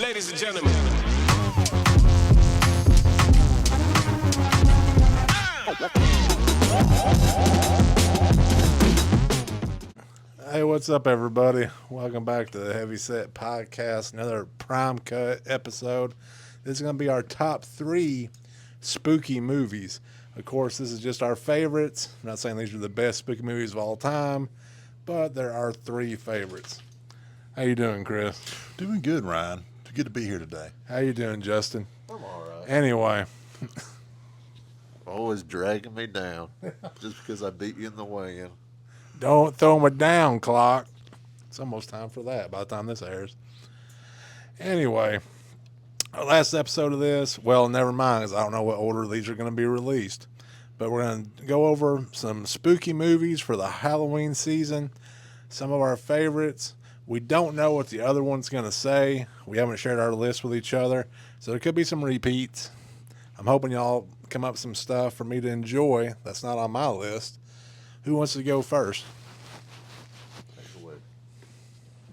Ladies and gentlemen. Hey, what's up, everybody? Welcome back to the Heavy Set Podcast, another Prime Cut episode. This is going to be our top 3 spooky movies. Of course, this is just our favorites. I'm not saying these are the best spooky movies of all time, but there are 3 favorites. How you doing, Chris? Doing good, Ryan. Good to be here today. How you doing, Justin? I'm all right. Anyway, Always dragging me down just because I beat you in the weigh-in. don't throw me down, clock. It's almost time for that by the time this airs. Anyway, our last episode of this, well, never mind, because I don't know what order these are going to be released. But we're going to go over some spooky movies for the Halloween season, some of our favorites. We don't know what the other one's going to say. We haven't shared our list with each other, so there could be some repeats. I'm hoping y'all come up with some stuff for me to enjoy that's not on my list. Who wants to go first? Take away.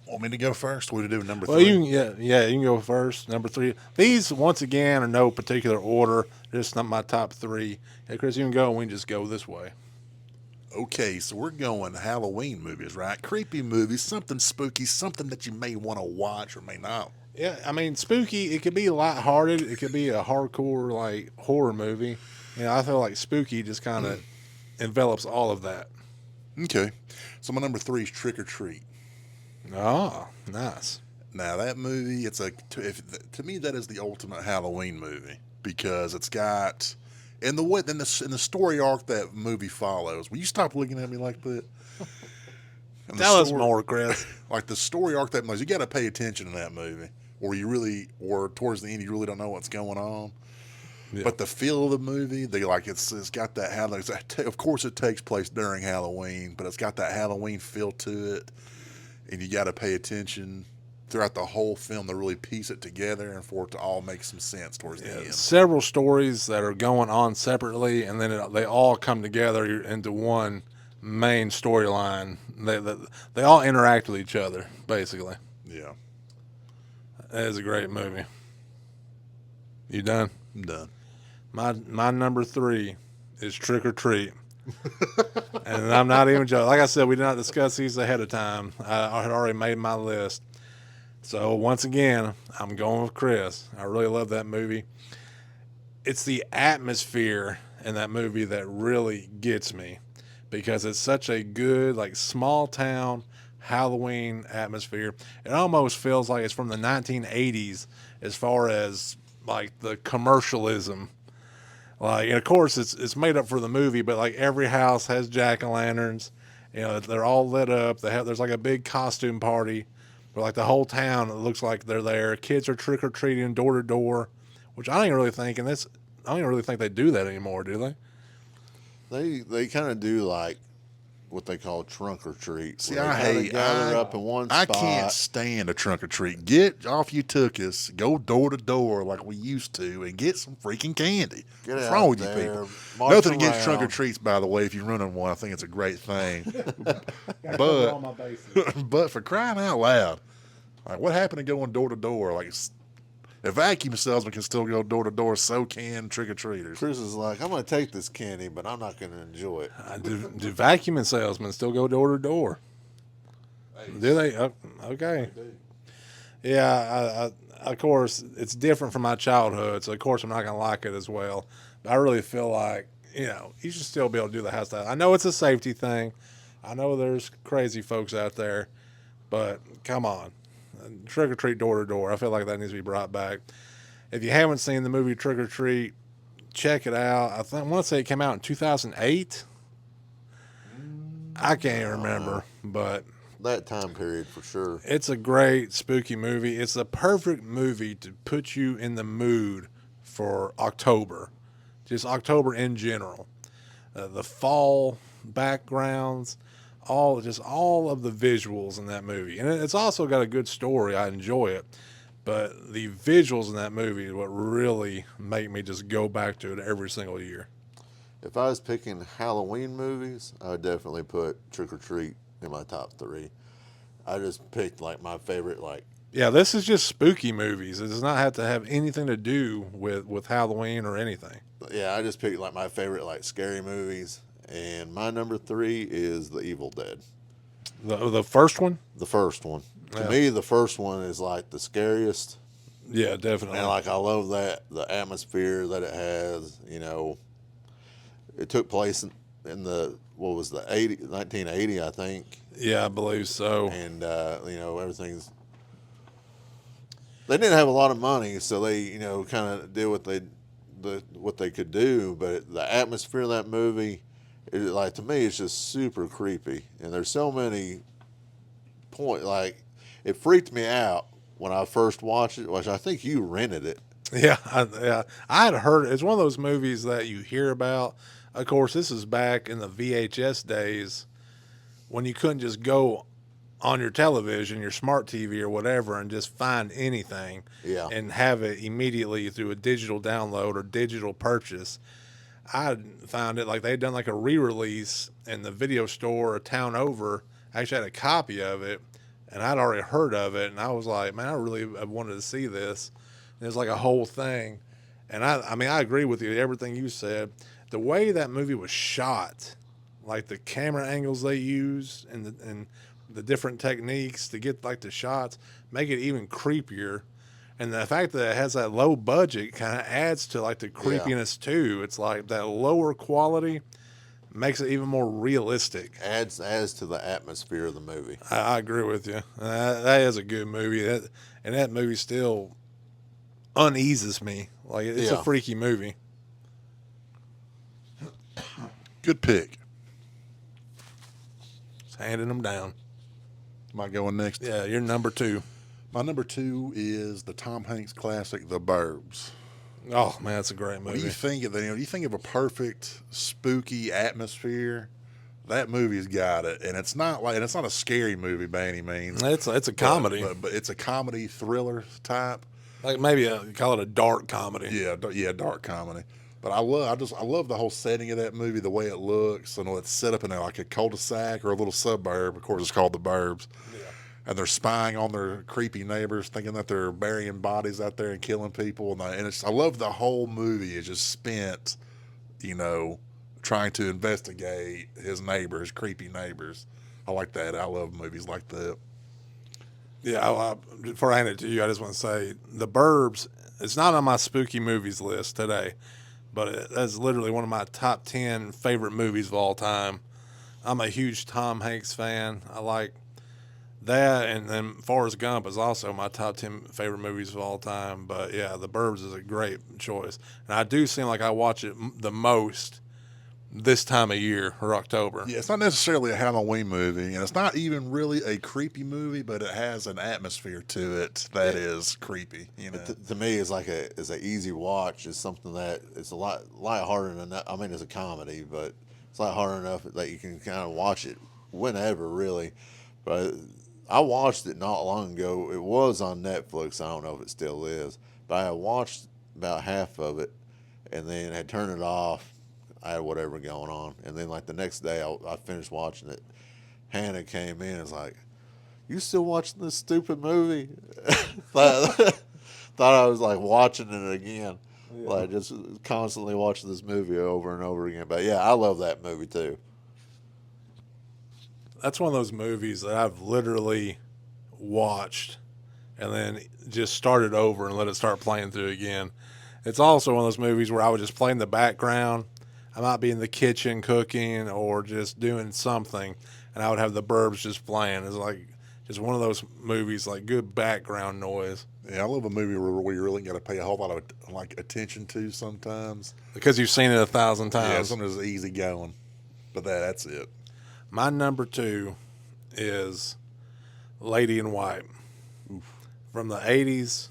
Want me to go first? What do we do number 3? Well, you can, yeah, you can go first. Number 3. These, once again, are no particular order. Just not my top 3. Yeah, Chris, you can go, and we can just go this way. Okay, so we're going Halloween movies, right? Creepy movies, something spooky, something that you may want to watch or may not. Yeah, I mean, spooky, it could be lighthearted. It could be a hardcore, like, horror movie. You know, I feel like spooky just kind of envelops all of that. Okay, so my number 3 is Trick or Treat. Oh, nice. Now that movie, to me that is the ultimate Halloween movie because it's got in the story arc that movie follows. Will you stop looking at me like that? Tell us more, Chris. Like the story arc that movie, you got to pay attention to that movie, or towards the end you really don't know what's going on. Yeah. But the feel of the movie, it's got that Halloween. Of course, it takes place during Halloween, but it's got that Halloween feel to it, and you got to pay attention throughout the whole film to really piece it together and for it to all make some sense towards the end. Several stories that are going on separately, and then they all come together into one main storyline. They all interact with each other, basically. Yeah, That is a great movie. You done? I'm done. My number 3 is Trick or Treat. And I'm not even joking. Like I said, we did not discuss these ahead of time. I had already made my list. So once again, I'm going with Chris. I really love that movie. It's the atmosphere in that movie that really gets me because it's such a good, like, small town Halloween atmosphere. It almost feels like it's from the 1980s as far as, like, the commercialism. Like, and of course, it's made up for the movie, but, like, every house has jack-o'-lanterns. You know, they're all lit up. There's, like, a big costume party where, like, the whole town, it looks like they're there. Kids are trick-or-treating door to door, which I don't even really think they do that anymore, do they? They kind of do like what they call trunk or treat. See, where I they kinda hate gather up in one I spot. can't stand a trunk or treat. Get off you took us, go door to door like we used to, and get some freaking candy. Get What's out wrong with you there, people? march Nothing against around. trunk or treats, by the way. If you're running one, I think it's a great thing. But for crying out loud, like what happened to going door to door? Like a vacuum salesman can still go door to door, so can trick or treaters. Chris is like, I'm going to take this candy, but I'm not going to enjoy it. Do vacuuming salesmen still go door to door? Do they? Okay. Yeah, of course, it's different from my childhood, so of course I'm not going to like it as well. But I really feel like, you know, you should still be able to do the house style. I know it's a safety thing. I know there's crazy folks out there, but come on. Trick or treat door to door. I feel like that needs to be brought back. If you haven't seen the movie Trick or Treat, check it out. I want to say it came out in 2008. I can't remember, but That time period for sure. it's a great spooky movie. It's the perfect movie to put you in the mood for October, just October in general. The fall backgrounds, all of the visuals in that movie, and it's also got a good story. I enjoy it, but the visuals in that movie is what really make me just go back to it every single year. If I was picking Halloween movies, I would definitely put Trick or Treat in my top 3. I just picked like my favorite like Yeah, this is just spooky movies. It does not have to have anything to do with Halloween or anything. Yeah, I just picked like my favorite like scary movies, and my number 3 is The Evil Dead, The first one? the first one. To Yeah. me, the first one is like the scariest, Yeah, definitely. and like I love that the atmosphere that it has. You know, it took place in the what was the 1980, I think, Yeah, I believe so. and you know everything's. They didn't have a lot of money, so they kind of did what they could do. But the atmosphere of that movie, like to me, it's just super creepy. And there's so many like it freaked me out when I first watched it, which I think you rented it. Yeah, I had heard it's one of those movies that you hear about. Of course, this is back in the VHS days when you couldn't just go on your television, your smart TV or whatever, and just find anything Yeah. and have it immediately through a digital download or digital purchase. I found it like they'd done like a re-release in the video store a town over. I actually had a copy of it, and I'd already heard of it, and I was like, man, I really wanted to see this. And it's like a whole thing, and I mean, I agree with you everything you said. The way that movie was shot, like the camera angles they use and the different techniques to get like the shots, make it even creepier. And the fact that it has that low budget kind of adds to like the creepiness too. It's like that lower quality makes it even more realistic. Adds to the atmosphere of the movie. I agree with you. That is a good movie. And that movie still uneases me. Like it's a Yeah. freaky movie. Good pick. Just handing them down. Am I going next? Yeah, you're number 2. My number 2 is the Tom Hanks classic, The Burbs. Oh man, that's a great When you movie. think of you think of a perfect spooky atmosphere, that movie's got it. And it's not a scary movie by any means. It's a comedy. But it's a comedy thriller type. Like maybe you call it a dark comedy. Yeah, dark comedy. But I love the whole setting of that movie, the way it looks, and it's set up in like a cul-de-sac or a little suburb. Of course, it's called the Burbs. And they're spying on their creepy neighbors, thinking that they're burying bodies out there and killing people. I love the whole movie is just spent, trying to investigate his neighbors, creepy neighbors. I like that. I love movies like that. Yeah, before I hand it to you, I just want to say The Burbs, it's not on my spooky movies list today, but that's literally one of my top 10 favorite movies of all time. I'm a huge Tom Hanks fan. I like that, and then Forrest Gump is also my top 10 favorite movies of all time. But yeah, The Burbs is a great choice. And I do seem like I watch it the most this time of year or October. Yeah, it's not necessarily a Halloween movie, and it's not even really a creepy movie, but it has an atmosphere to it that is creepy. To me, it's like it's an easy watch. It's something that it's a lot harder than that. I mean, it's a comedy, but it's a lot harder enough that you can kind of watch it whenever, really. But I watched it not long ago. It was on Netflix. I don't know if it still is, but I watched about half of it, and then had turned it off. I had whatever going on, and then like the next day, I finished watching it. Hannah came in and was like, "You still watching this stupid movie?" Thought I was like watching it again, like just constantly watching this movie over and over again. But yeah, I love that movie too. That's one of those movies that I've literally watched and then just started over and let it start playing through again. It's also one of those movies where I would just play in the background. I might be in the kitchen cooking or just doing something, and I would have The Burbs just playing. It's like just one of those movies, like good background noise. Yeah, I love a movie where you really got to pay a whole lot of like attention to sometimes. Because you've seen it 1,000 Yeah, times. sometimes it's easy going, but that's it. My number 2 is Lady in White. From the 80s.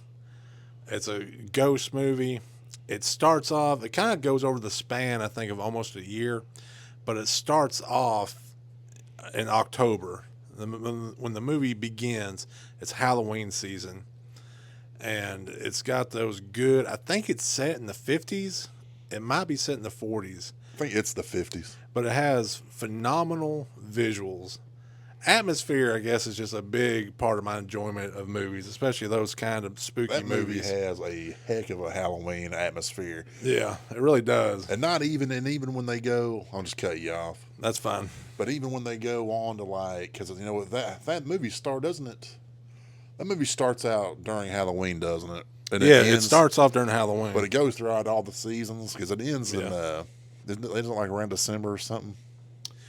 It's a ghost movie. It starts off, it kind of goes over the span, I think, of almost a year, but it starts off in October. When the movie begins, it's Halloween season. And it's got those good, I think it's set in the 50s. It might be set in the 40s. I think it's the 50s. But it has phenomenal visuals. atmosphere, I guess, is just a big part of my enjoyment of movies, especially those kind of spooky That movie movies. has a heck of a Halloween atmosphere, Yeah, it really does. and even when they go, I'll just cut you off. That's fine. But even when they go on to because that movie doesn't it? That movie starts out during Halloween, doesn't it? And Yeah, it ends, starts off during Halloween. but it goes throughout all the seasons because it ends in Yeah. isn't it like around December or something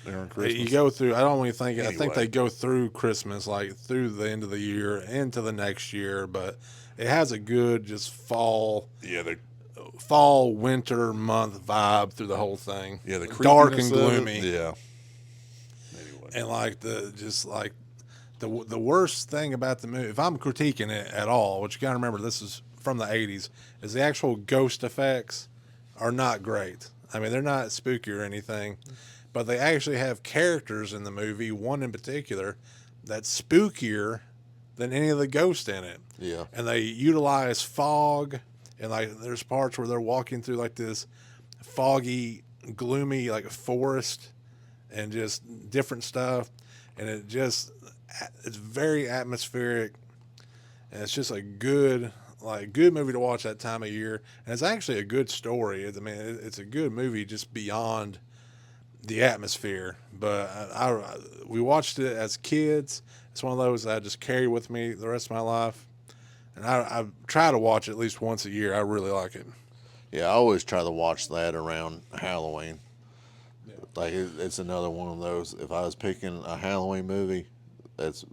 during Christmas? You go through. I don't even think. I think Anyway. they go through Christmas, like through the end of the year into the next year. But it has a good just fall, Yeah, winter month vibe through the whole thing. the dark creepiness and of it, gloomy, Yeah. Anyway, and like the worst thing about the movie, if I'm critiquing it at all, which you got to remember, this is from the '80s, is the actual ghost effects are not great. I mean, they're not spooky or anything, but they actually have characters in the movie, one in particular, that's spookier than any of the ghosts in it. Yeah. And they utilize fog, and like there's parts where they're walking through like this foggy, gloomy like forest, and just different stuff, and it's very atmospheric, and it's just a good movie to watch that time of year, and it's actually a good story. I mean, it's a good movie just beyond the atmosphere. But we watched it as kids. It's one of those that I just carry with me the rest of my life, and I try to watch it at least once a year. I really like it. Yeah, I always try to watch that around Halloween. Like it's another one of those. If I was picking a Halloween movie, that's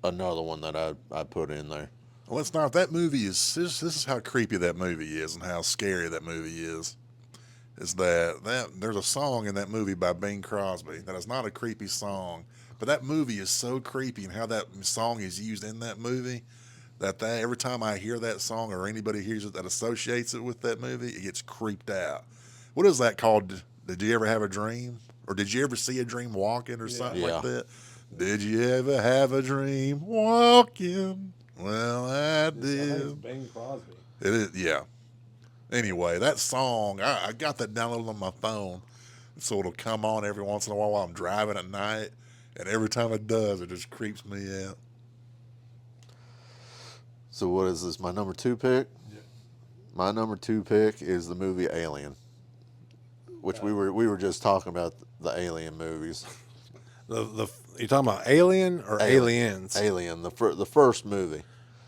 another one that I put in there. well, it's not. That movie is. This is how creepy that movie is, and how scary that movie is. Is that there's a song in that movie by Bing Crosby that is not a creepy song, but that movie is so creepy, and how that song is used in that movie. That every time I hear that song or anybody hears it that associates it with that movie, it gets creeped out. What is that called? Did you ever have a dream? Or did you ever see a dream walking or something Yeah. like that? Did you ever have a dream walking? Well, I did. Bing Crosby. It is, yeah. Anyway, that song, I got that downloaded on my phone, so it'll come on every once in a while I'm driving at night, and every time it does, it just creeps me out. So what is this? My number 2 pick? Yeah. My number 2 pick is the movie Alien, which we were just talking about the Alien movies. You talking about Alien or Aliens? Alien, the first movie,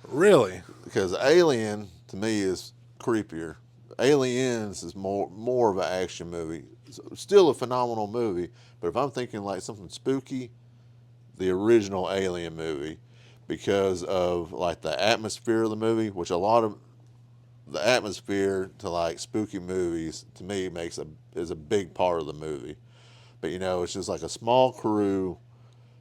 Really? because Alien to me is creepier. Aliens is more of an action movie. It's still a phenomenal movie, but if I'm thinking like something spooky, the original Alien movie, because of like the atmosphere of the movie, which a lot of the atmosphere to like spooky movies to me is a big part of the movie. But it's just like a small crew.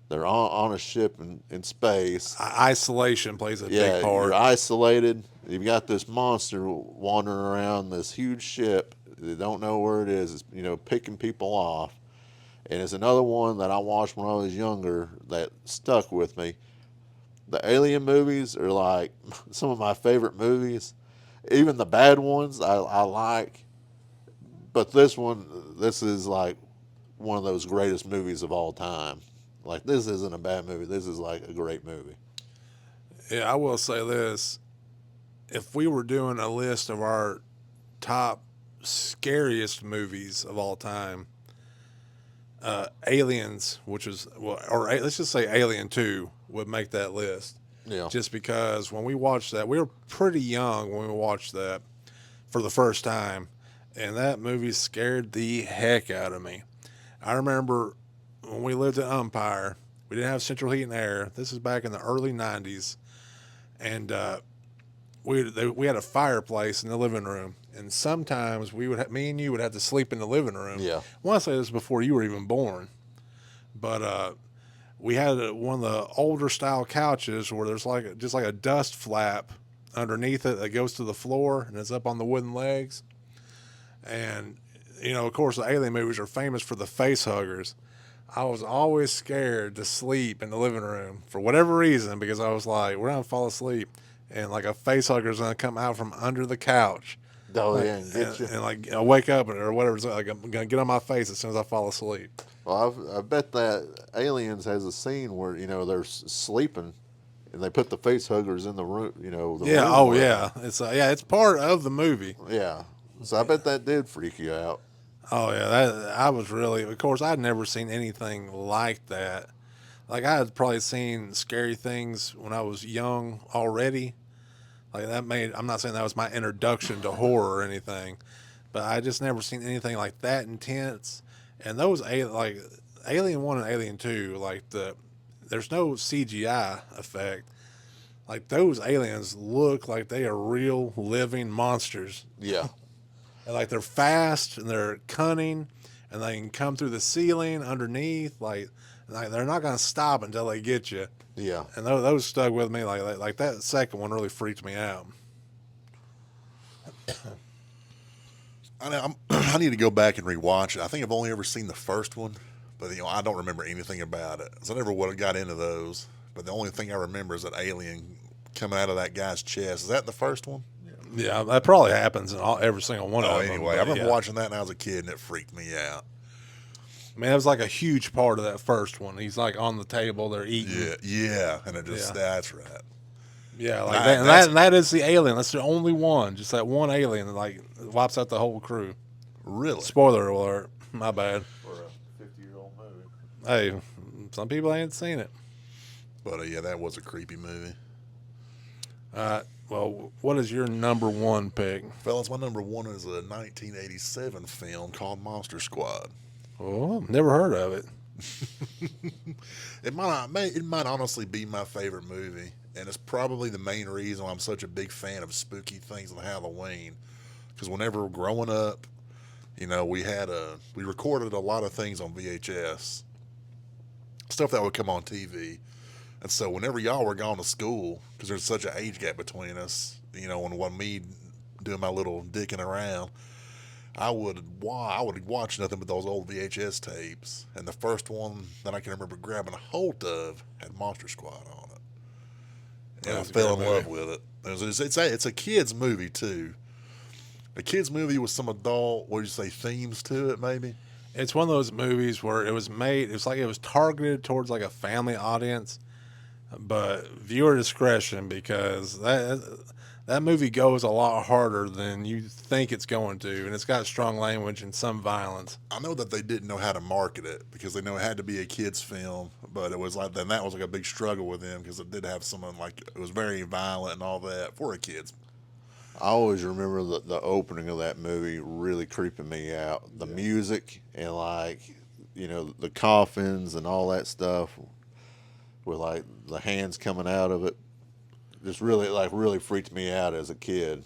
They're on a ship in space. Isolation plays a Yeah, big part. you're isolated. You've got this monster wandering around this huge ship. They don't know where it is. It's picking people off. And it's another one that I watched when I was younger that stuck with me. The Alien movies are like some of my favorite movies. Even the bad ones I like. But this is like one of those greatest movies of all time. Like, this isn't a bad movie. This is like a great movie. Yeah, I will say this. If we were doing a list of our top scariest movies of all time, Aliens, let's just say Alien 2 would make that list. Yeah. Just because when we watched that, we were pretty young when we watched that for the first time, and that movie scared the heck out of me. I remember when we lived in Umpire, we didn't have central heat and air. This is back in the early 90s, and we had a fireplace in the living room, and sometimes me and you would have to sleep in the living room. Yeah. I want to say this before you were even born, but we had one of the older style couches where there's just like a dust flap underneath it that goes to the floor, and it's up on the wooden legs. And of course, the Alien movies are famous for the face huggers. I was always scared to sleep in the living room for whatever reason, because I was like, we're going to fall asleep, and like a face hugger is going to come out from under the couch. Oh, yeah, and get you. And like I wake up or whatever, it's like I'm going to get on my face as soon as I fall asleep. Well, I bet that Aliens has a scene where they're sleeping, and they put the face huggers in the room. The Yeah. room Oh, where- yeah. It's part of the movie. yeah. So I bet that did freak you out. Oh, yeah. That I was really. Of course, I'd never seen anything like that. Like I had probably seen scary things when I was young already. Like that made. I'm not saying that was my introduction to horror or anything, but I just never seen anything like that intense. And those like Alien 1 and Alien 2, like there's no CGI effect. Like those aliens look like they are real living monsters. Yeah. And like they're fast and they're cunning and they can come through the ceiling underneath. Like they're not going to stop until they get you. Yeah. And those stuck with me. Like that second one really freaked me out. I need to go back and rewatch it. I think I've only ever seen the first one, but I don't remember anything about it. So I never would have got into those. But the only thing I remember is that alien coming out of that guy's chest. Is that in the first one? Yeah, that probably happens in every single one Oh, of them. anyway, but I remember yeah. watching that when I was a kid, and it freaked me out. I mean, that was like a huge part of that first one. He's like on the table, they're eating. Yeah, and it just Yeah. that's right. Yeah, like That- that, and that is the alien. That's the only one. Just that one alien that like wipes out the whole crew. Really? Spoiler alert. My bad. For a 50-year-old movie. Hey, some people ain't seen it. But yeah, that was a creepy movie. Well, what is your number one pick? Fellas, my number one is a 1987 film called Monster Squad. Oh, never heard of it. It might honestly be my favorite movie, and it's probably the main reason why I'm such a big fan of spooky things on Halloween. Because whenever growing up, we recorded a lot of things on VHS, stuff that would come on TV. And so whenever y'all were gone to school, because there's such an age gap between us, when me doing my little dicking around, I would watch nothing but those old VHS tapes. And the first one that I can remember grabbing a hold of had Monster Squad on it. And I That's a fell in great love movie. with it. It's a kid's movie, too. A kid's movie with some adult, themes to it, maybe? It's one of those movies where it was made. It's like it was targeted towards like a family audience, but viewer discretion because that movie goes a lot harder than you think it's going to, and it's got strong language and some violence. I know that they didn't know how to market it because they know it had to be a kid's film, but it was that was like a big struggle with them because it did have someone it was very violent and all that for a kid's. I always remember the opening of that movie really creeping me out. The music and the coffins and all that stuff with like the hands coming out of it. Just really freaked me out as a kid.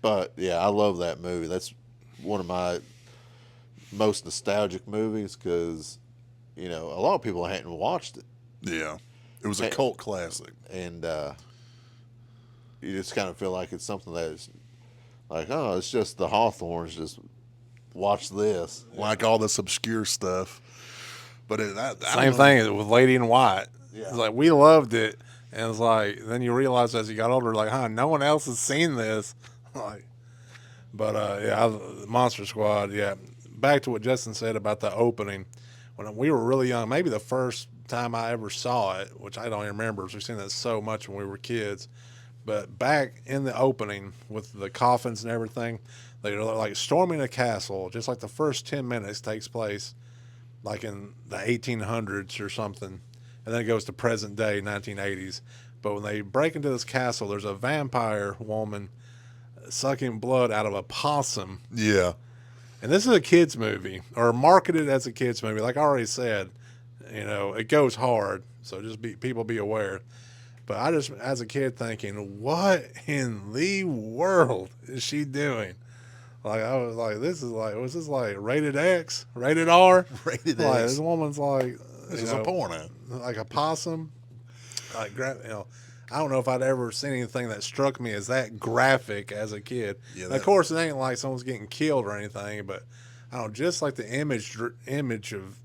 But yeah, I love that movie. That's one of my most nostalgic movies because, a lot of people hadn't watched it. Yeah, it was a cult classic. And you just kind of feel like it's something that's like, oh, it's just the Hawthorns. Just watch this. Like all this obscure stuff. But Same thing with Lady in White. Yeah. It's like we loved it, and it's like then you realize as you got older, like, no one else has seen this. Monster Squad. Yeah, back to what Justin said about the opening. When we were really young, maybe the first time I ever saw it, which I don't even remember, because we've seen that so much when we were kids. But back in the opening with the coffins and everything, they're like storming a castle. Just like the first 10 minutes takes place like in the 1800s or something. And then it goes to present day, 1980s. But when they break into this castle, there's a vampire woman sucking blood out of a possum. Yeah. And this is a kid's movie, or marketed as a kid's movie. Like I already said, it goes hard. So just people be aware. But I just, as a kid, thinking, what in the world is she doing? Like, I was like, was this like rated X, rated R? Rated Like, X. this woman's like, This is a porno. like a possum. Like, I don't know if I'd ever seen anything that struck me as that graphic as a kid. Yeah, And of course, it ain't like someone's getting killed or anything, but I don't know, just like the image of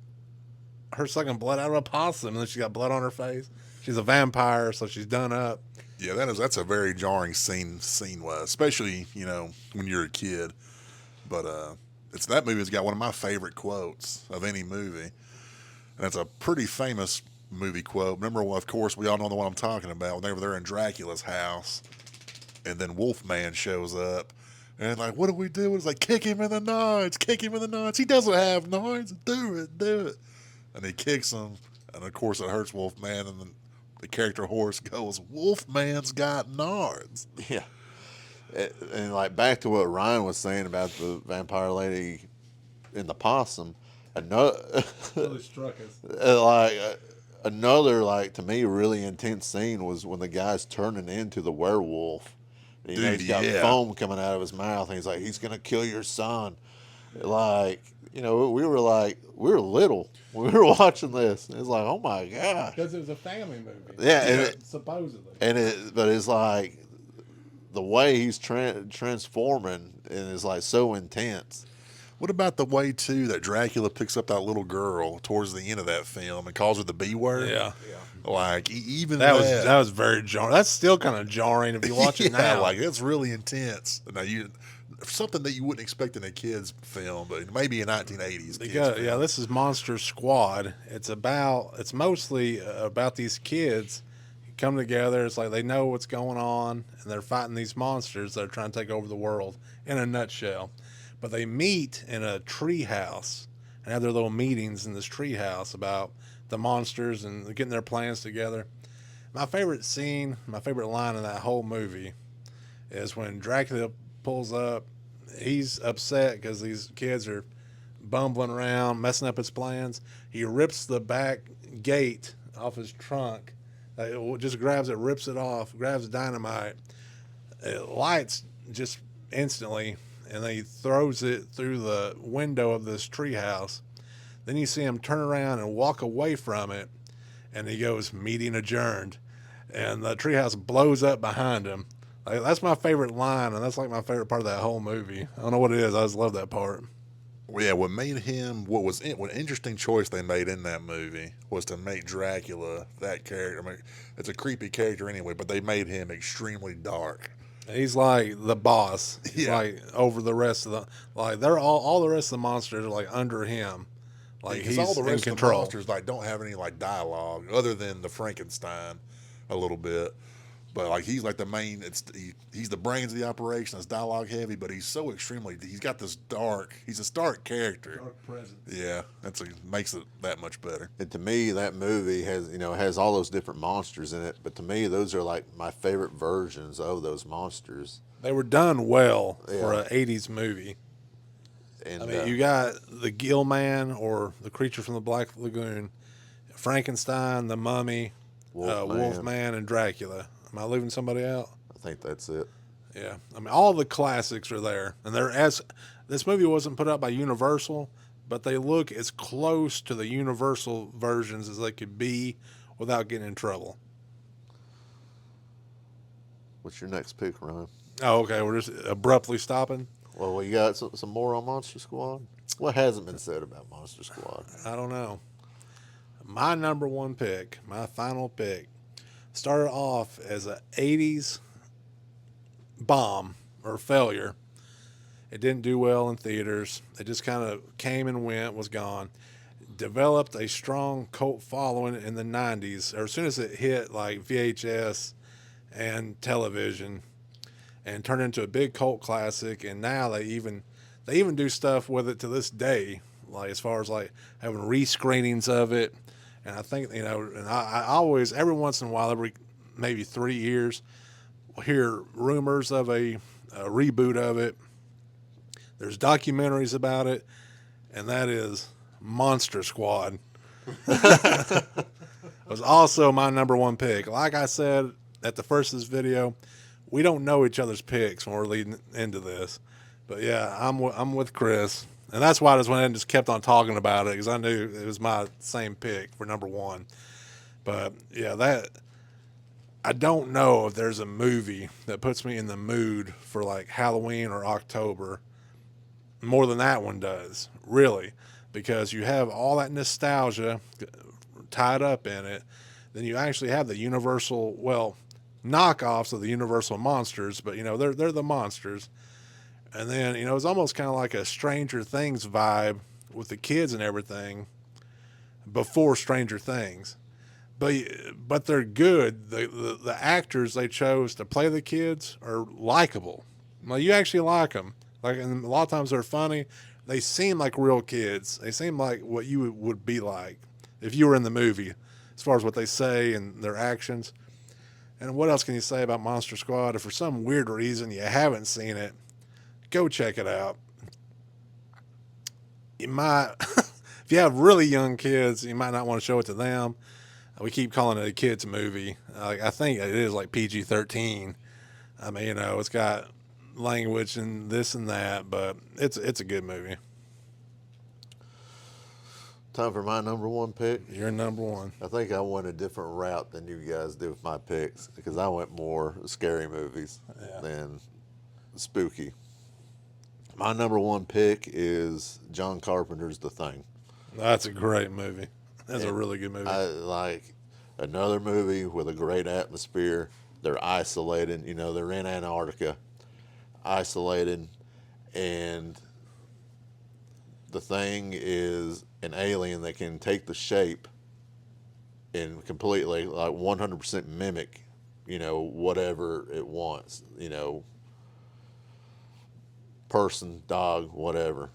her sucking blood out of a possum, and then she got blood on her face. She's a vampire, so she's done up. Yeah, that's a very jarring scene wise, especially when you're a kid. But that movie's got one of my favorite quotes of any movie, and it's a pretty famous movie quote. Remember, of course, we all know the one I'm talking about. Whenever they're in Dracula's house, and then Wolfman shows up, and like, what do we do? It's like, kick him in the nuts, kick him in the nuts. He doesn't have nuts. Do it, do it. And he kicks him, and of course it hurts Wolfman, and then the character Horace goes, Wolfman's got nards. Yeah. And like back to what Ryan was saying about the vampire lady in the possum, another Really struck us. another like to me really intense scene was when the guy's turning into the werewolf. And, you know, Dude, he's got yeah. foam coming out of his mouth, and he's like, he's gonna kill your son. Like, you know, we were little when we were watching this. It was like, oh my gosh. Because it was a family movie. Yeah, and supposedly. but it's like the way he's transforming and is like so intense. What about the way too that Dracula picks up that little girl towards the end of that film and calls her the B word? Yeah. Like even That was very jarring. That's still kind of jarring if you watch it now. like it's really intense. Now something that you wouldn't expect in a kids film, but maybe a 1980s. Yeah, this is Monster Squad. It's mostly about these kids come together. It's like they know what's going on, and they're fighting these monsters that are trying to take over the world. In a nutshell, but they meet in a tree house and have their little meetings in this tree house about the monsters and getting their plans together. My favorite scene, my favorite line in that whole movie is when Dracula pulls up. He's upset because these kids are bumbling around, messing up his plans. He rips the back gate off his trunk. Just grabs it, rips it off, grabs dynamite. It lights just instantly, and then he throws it through the window of this treehouse. Then you see him turn around and walk away from it, and he goes, "Meeting adjourned," and the treehouse blows up behind him. Like, that's my favorite line, and that's like my favorite part of that whole movie. I don't know what it is. I just love that part. Well, yeah, what made him what interesting choice they made in that movie was to make Dracula that character. I mean, it's a creepy character anyway, but they made him extremely dark. He's like the boss. He's Yeah. like over the rest of they're all the rest of the monsters are like under him. Like Because he's all the in rest of the control. monsters like don't have any like dialogue other than the Frankenstein a little bit. But like he's like the main. He's the brains of the operation. It's dialogue heavy, but he's so extremely. He's got this dark. He's a stark character. Dark presence. Yeah, makes it that much better. And to me, that movie has all those different monsters in it. But to me, those are like my favorite versions of those monsters. They were done well for Yeah. an '80s movie. And I mean, you got the Gill Man or the creature from the Black Lagoon, Frankenstein, the Mummy, Wolfman, and Dracula. Am I leaving somebody out? I think that's it. Yeah, I mean, all the classics are there, and this movie wasn't put out by Universal, but they look as close to the Universal versions as they could be without getting in trouble. What's your next pick, Ryan? Oh, okay, we're just abruptly stopping. Well, we got some more on Monster Squad. What hasn't been said about Monster Squad? I don't know. My number one pick, my final pick, started off as a '80s bomb or failure. It didn't do well in theaters. It just kind of came and went, was gone. Developed a strong cult following in the '90s, or as soon as it hit like VHS and television, and turned into a big cult classic. And now they even do stuff with it to this day, like as far as like having rescreenings of it. And I think, and I always, every once in a while, every maybe 3 years, we'll hear rumors of a reboot of it. There's documentaries about it, and that is Monster Squad. It was also my number one pick. Like I said at the first of this video, we don't know each other's picks when we're leading into this. But yeah, I'm with Chris. And that's why I just went ahead and just kept on talking about it, because I knew it was my same pick for number one. But yeah, I don't know if there's a movie that puts me in the mood for like Halloween or October more than that one does, really, because you have all that nostalgia tied up in it. Then you actually have the Universal, knockoffs of the Universal monsters, but they're the monsters. And then, it's almost kind of like a Stranger Things vibe with the kids and everything. before Stranger Things. But they're good. The actors they chose to play the kids are likable. Like you actually like them. Like, and a lot of times they're funny. They seem like real kids. They seem like what you would be like if you were in the movie, as far as what they say and their actions. And what else can you say about Monster Squad? If for some weird reason you haven't seen it, go check it out. You might, if you have really young kids, you might not want to show it to them. We keep calling it a kids movie. I think it is like PG-13. I mean, it's got language and this and that, but it's a good movie. Time for my number one pick. You're number one. I think I went a different route than you guys did with my picks because I went more scary movies than spooky. My number one pick is John Carpenter's The Thing. That's a great movie. That's a really good movie. I like another movie with a great atmosphere. They're isolated. They're in Antarctica, isolated, and the Thing is an alien that can take the shape and completely, like 100% mimic, whatever it wants, person, dog, whatever.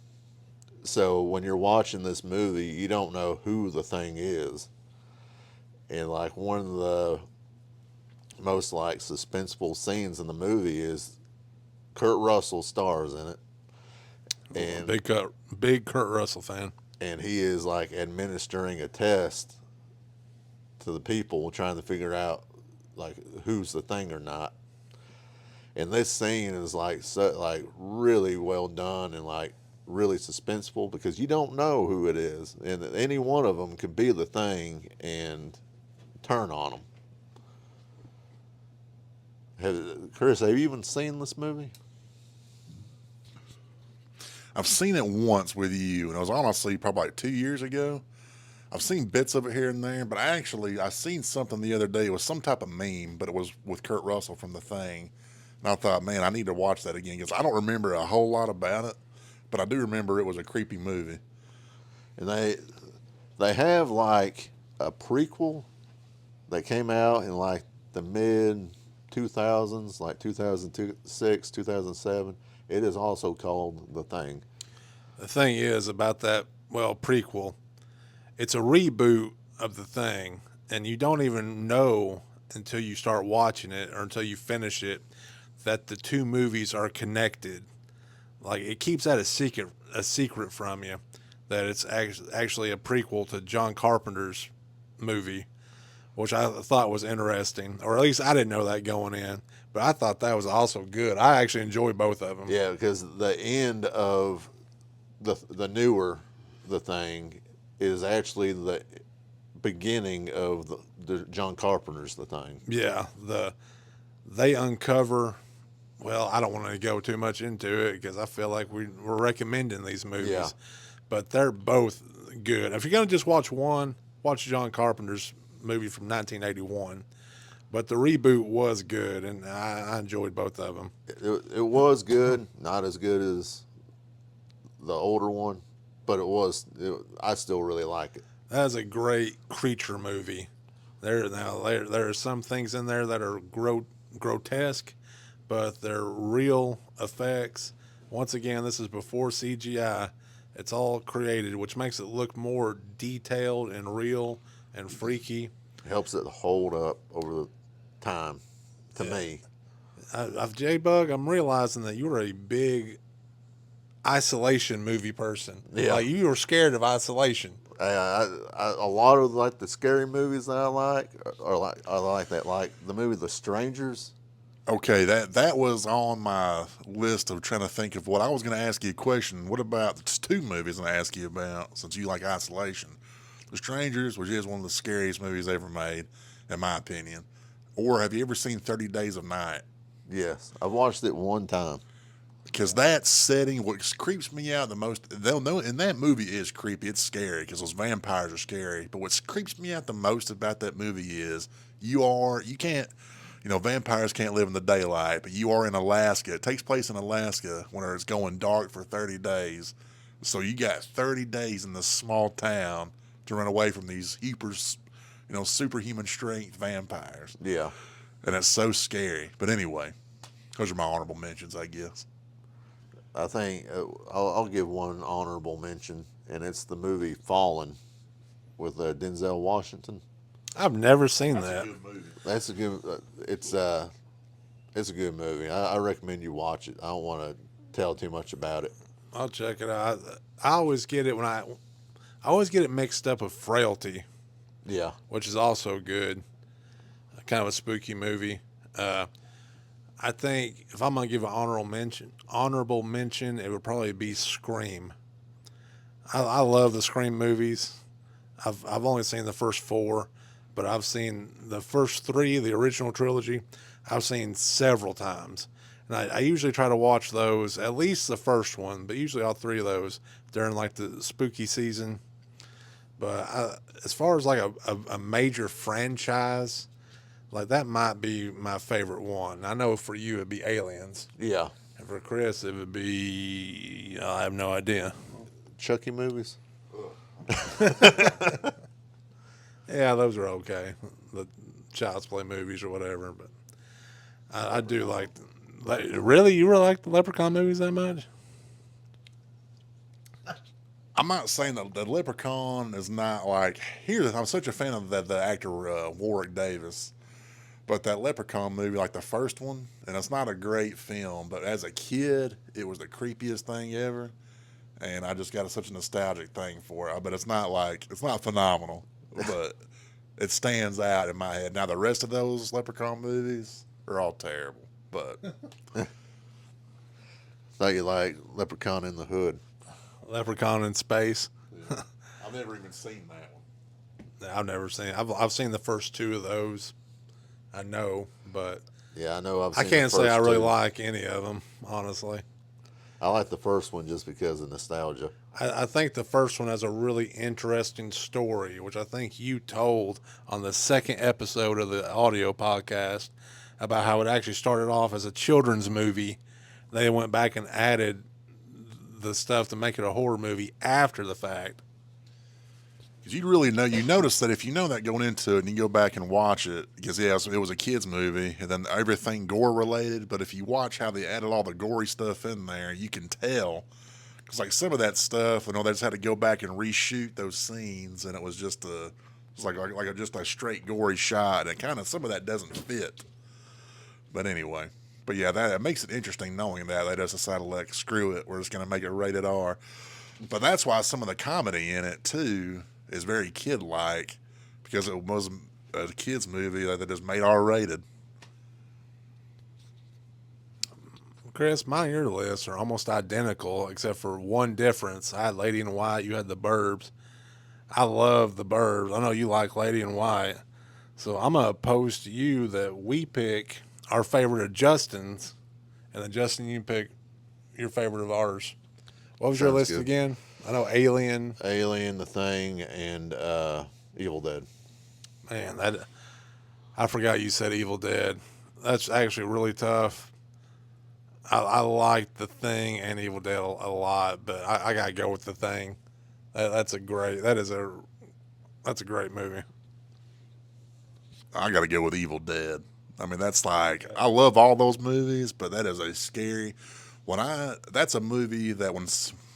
So when you're watching this movie, you don't know who the Thing is. And like one of the most like suspenseful scenes in the movie is Kurt Russell stars in it. And big Kurt Russell fan. And he is like administering a test to the people trying to figure out like who's the Thing or not. And this scene is like really well done and like really suspenseful because you don't know who it is, and any one of them could be the Thing and turn on them. Chris, have you even seen this movie? I've seen it once with you, and it was honestly probably like 2 years ago. I've seen bits of it here and there, but I seen something the other day. It was some type of meme, but it was with Kurt Russell from The Thing. And I thought, man, I need to watch that again because I don't remember a whole lot about it, but I do remember it was a creepy movie. And they have like a prequel that came out in like the mid 2000s, like 2006, 2007. It is also called The Thing. The thing is about that, prequel. It's a reboot of The Thing, and you don't even know until you start watching it or until you finish it that the two movies are connected. Like, it keeps that a secret from you, that it's actually a prequel to John Carpenter's movie, which I thought was interesting, or at least I didn't know that going in, but I thought that was also good. I actually enjoyed both of them. Yeah, because the end of the newer The Thing is actually the beginning of the John Carpenter's The Thing. Yeah, they uncover. Well, I don't want to go too much into it because I feel like we're recommending these movies, but they're both good. If you're gonna just watch one, watch John Carpenter's movie from 1981. But the reboot was good, and I enjoyed both of them. It was good, not as good as the older one, but I still really like it. That is a great creature movie. There are some things in there that are grotesque, but they're real effects. Once again, this is before CGI. It's all created, which makes it look more detailed and real and freaky. Helps it hold up over the time to me. J-Bug, I'm realizing that you're a big isolation movie person. Yeah. Like, you are scared of isolation. A lot of like the scary movies that I like that, like the movie The Strangers. Okay, that was on my list of trying to think of what I was going to ask you a question. What about it's two movies I'm going to ask you about since you like isolation? The Strangers, which is one of the scariest movies ever made, in my opinion. Or have you ever seen 30 Days of Night? Yes, I've watched it one time. Because that setting, what creeps me out the most, they'll know, and that movie is creepy. It's scary because those vampires are scary. But what creeps me out the most about that movie is you can't, vampires can't live in the daylight, but you are in Alaska. It takes place in Alaska when it's going dark for 30 days. So you got 30 days in this small town to run away from these superhuman strength vampires. Yeah. And it's so scary. But anyway, those are my honorable mentions, I guess. I think I'll give one honorable mention, and it's the movie Fallen with Denzel Washington. I've never seen that. movie. That's a good. It's a good movie. I recommend you watch it. I don't want to tell too much about it. I'll check it out. I always get it I always get it mixed up with Frailty, Yeah. which is also good. Kind of a spooky movie. I think if I'm gonna give an honorable mention, it would probably be Scream. I love the Scream movies. I've only seen the first 4, but I've seen the first 3, the original trilogy. I've seen several times, and I usually try to watch those, at least the first one, but usually all 3 of those during like the spooky season. But as far as like a major franchise, like that might be my favorite one. I know for you it'd be Aliens, Yeah. and for Chris it would be I have no idea. Chucky movies. Yeah, those are okay, the Child's Play movies or whatever. But I do like really, you really like the Leprechaun movies that much? I'm not saying that the Leprechaun is not like I'm such a fan of the actor Warwick Davis, but that Leprechaun movie, like the first one, and it's not a great film, but as a kid, it was the creepiest thing ever, and I just got such a nostalgic thing for it. But it's not phenomenal, but it stands out in my head. Now the rest of those Leprechaun movies are all terrible, but Thought you like Leprechaun in the Hood. Leprechaun in Space. I've never even seen that one. I've never seen. I've seen the first 2 of those. I know, but Yeah, I know. I can't say I first really two. like any of them, honestly. I like the first one just because of nostalgia. I think the first one has a really interesting story, which I think you told on the second episode of the audio podcast about how it actually started off as a children's movie. They went back and added the stuff to make it a horror movie after the fact. Because you notice that if you know that going into it and you go back and watch it, because it was a kid's movie and then everything gore related, but if you watch how they added all the gory stuff in there, you can tell. Because like some of that stuff, they just had to go back and reshoot those scenes, and it was just just a straight gory shot, and kind of some of that doesn't fit. But anyway, yeah, that makes it interesting knowing that they just decided like screw it, we're just gonna make it rated R. But that's why some of the comedy in it too is very kid-like, because it was a kids movie that they just made R-rated. Chris, mine and your lists are almost identical, except for one difference. I had Lady in White, you had The Burbs. I love The Burbs. I know you like Lady in White. So I'm going to pose to you that we pick our favorite of Justin's, and then Justin, you pick your favorite of ours. What was your Sounds list good. again? I know Alien. Alien, The Thing, and Evil Dead. Man, I forgot you said Evil Dead. That's actually really tough. I like The Thing and Evil Dead a lot, but I gotta go with The Thing. That's a great movie. I got to go with Evil Dead. I mean, that's like, I love all those movies, but that is a scary. That's a movie that when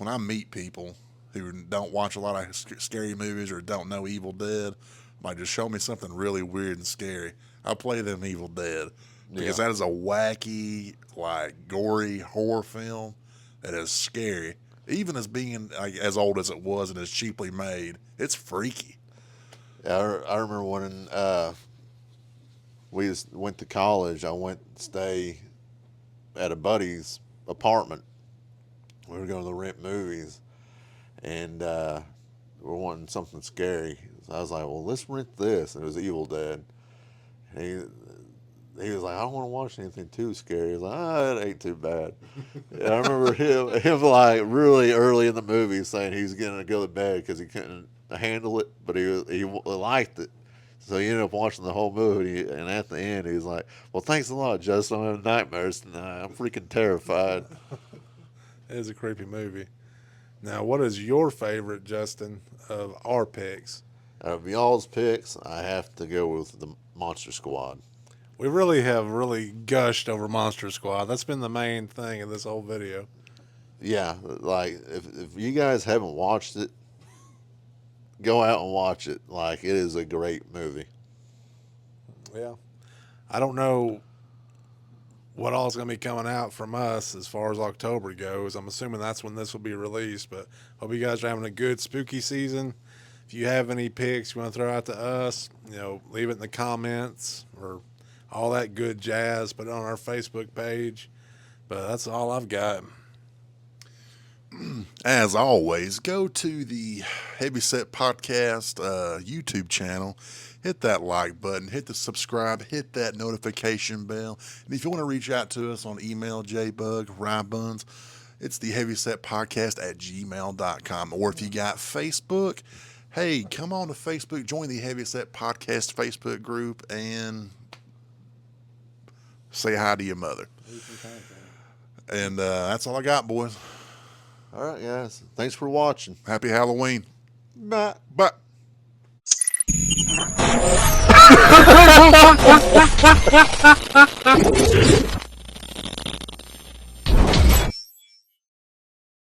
I meet people who don't watch a lot of scary movies or don't know Evil Dead, might just show me something really weird and scary, I'll play them Evil Dead, because Yeah. that is a wacky, like gory horror film that is scary. Even as being like as old as it was and as cheaply made, it's freaky. Yeah, I remember when went to college. I went to stay at a buddy's apartment. We were going to rent movies, and we were wanting something scary. So I was like, "Well, let's rent this." And it was Evil Dead. And he was like, "I don't want to watch anything too scary." I was like, it ain't too bad." And I remember him like really early in the movie saying he was going to go to bed because he couldn't handle it, but he liked it. So he ended up watching the whole movie, and at the end, he was like, "Well, thanks a lot, Justin. I'm having nightmares tonight. I'm freaking terrified." It is a creepy movie. Now, what is your favorite, Justin, of our picks? Of y'all's picks, I have to go with the Monster Squad. We really have really gushed over Monster Squad. That's been the main thing of this whole video. Yeah, like if you guys haven't watched it, go out and watch it. Like, it is a great movie. Yeah. I don't know what all's going to be coming out from us as far as October goes. I'm assuming that's when this will be released, but hope you guys are having a good spooky season. If you have any picks you want to throw out to us, leave it in the comments or all that good jazz. Put it on our Facebook page. But that's all I've got. As always, go to the Heavyset Podcast YouTube channel. Hit that like button, hit the subscribe, hit that notification bell. And if you want to reach out to us on email, jbug, rybuns, it's the Heavyset Podcast at gmail.com. Or if you got Facebook, hey, come on to Facebook, join the Heavyset Podcast Facebook group, and say hi to your mother. And that's all I got, boys. All right, guys. Thanks for watching. Happy Halloween. Bye. Bye.